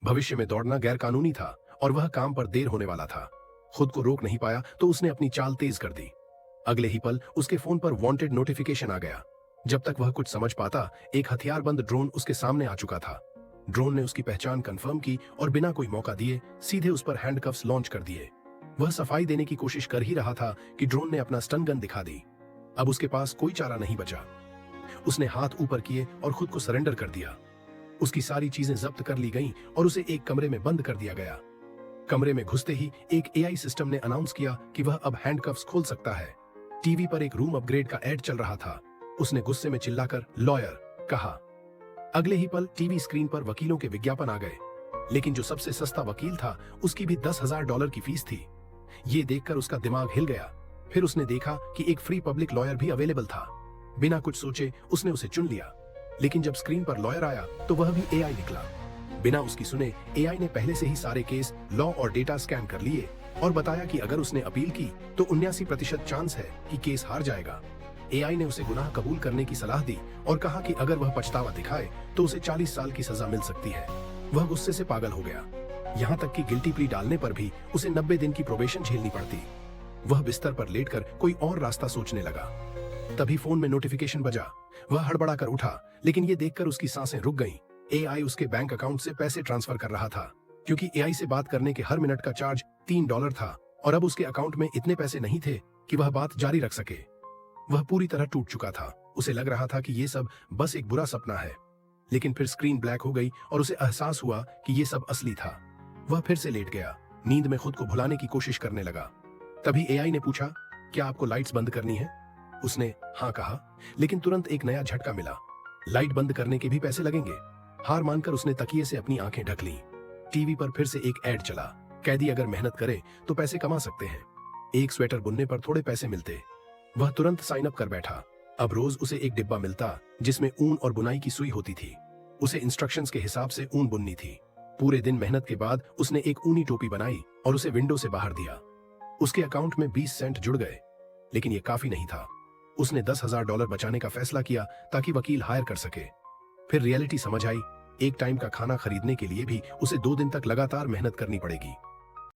भविष्य में दौड़ना गैर कानूनी था और वह काम पर देर होने वाला था। खुद को रोक नहीं पाया तो उसने अपनी चाल तेज कर दी। अगले ही पल उसके फोन पर वांटेड नोटिफिकेशन आ गया। जब तक वह कुछ समझ पाता, एक हथियारबंद ड्रोन उसके सामने आ चुका था। ड्रोन ने उसकी पहचान कंफर्म की और बिना कोई मौका दिए सीधे उस पर हैंडकफ्स लॉन्च कर दिए। वह सफाई देने की कोशिश कर ही रहा था कि ड्रोन ने अपना स्टन गन दिखा दी। अब उसके पास कोई चारा नहीं बचा। उसने हाथ ऊपर किए और खुद को सरेंडर कर दिया। उसकी सारी चीजें जब्त कर ली गईं और उसे एक कमरे में बंद कर दिया गया। कमरे में घुसते ही एक एआई सिस्टम ने अनाउंस किया कि वह अब हैंडकफ्स खोल सकता है। टीवी पर एक रूम अपग्रेड का एड चल रहा था। उसने गुस्से में चिल्लाकर लॉयर कहा। अगले ही पल टीवी स्क्रीन पर वकीलों के विज्ञापन आ गए, लेकिन जो सबसे सस्ता वकील था उसकी भी $10,000 की फीस थी। ये देखकर उसका दिमाग हिल गया। फिर उसने देखा कि एक फ्री पब्लिक लॉयर भी अवेलेबल था। बिना कुछ सोचे उसने उसे चुन लिया। लेकिन जब स्क्रीन पर लॉयर आया तो वह भी एआई निकला। बिना उसकी सुने एआई ने पहले से ही सारे केस, लॉ और डेटा स्कैन कर लिए और बताया कि अगर उसने अपील की तो 79% चांस है कि केस हार जाएगा। एआई ने उसे गुनाह कबूल करने की सलाह दी और कहा कि अगर वह पछतावा दिखाए तो उसे 40 साल की सजा मिल सकती है। वह गुस्से से पागल हो गया। यहाँ तक कि गिल्टी प्ली डालने पर भी उसे 90 दिन की प्रोबेशन झेलनी पड़ती। वह बिस्तर पर लेटकर कोई और रास्ता सोचने लगा। तभी फोन में नोटिफिकेशन बजा। वह हड़बड़ाकर उठा, लेकिन ये देखकर उसकी सांसें रुक गईं। एआई उसके बैंक अकाउंट से पैसे ट्रांसफर कर रहा था, क्योंकि एआई से बात करने के हर मिनट का चार्ज $3 था और अब उसके अकाउंट में इतने पैसे नहीं थे कि वह बात जारी रख सके। वह पूरी तरह टूट चुका था। उसे लग रहा था कि ये सब बस एक बुरा सपना है। लेकिन फिर स्क्रीन ब्लैक हो गई और उसे एहसास हुआ कि ये सब असली था। वह फिर से लेट गया, नींद में खुद को भुलाने की कोशिश करने लगा। तभी एआई ने पूछा, क्या आपको लाइट्स बंद करनी है? उसने हाँ कहा, लेकिन तुरंत एक नया झटका मिला। लाइट बंद करने के भी पैसे लगेंगे। हार मानकर उसने तकिए से अपनी आंखें ढक लीं। टीवी पर फिर से एक एड चला। कैदी अगर मेहनत करे तो पैसे कमा सकते हैं। एक स्वेटर बुनने पर थोड़े पैसे मिलते। वह तुरंत साइन अप कर बैठा। अब रोज उसे एक डिब्बा मिलता जिसमें ऊन और बुनाई की सुई होती थी। उसे इंस्ट्रक्शंस के हिसाब से ऊन बुननी थी। पूरे दिन मेहनत के बाद उसने एक ऊनी टोपी बनाई और उसे विंडो से बाहर दिया। उसके अकाउंट में 20 सेंट जुड़ गए, लेकिन ये काफी नहीं था। उसने $10,000 बचाने का फैसला किया ताकि वकील हायर कर सके। फिर रियलिटी समझ आई। एक टाइम का खाना खरीदने के लिए भी उसे 2 दिन तक लगातार मेहनत करनी पड़ेगी।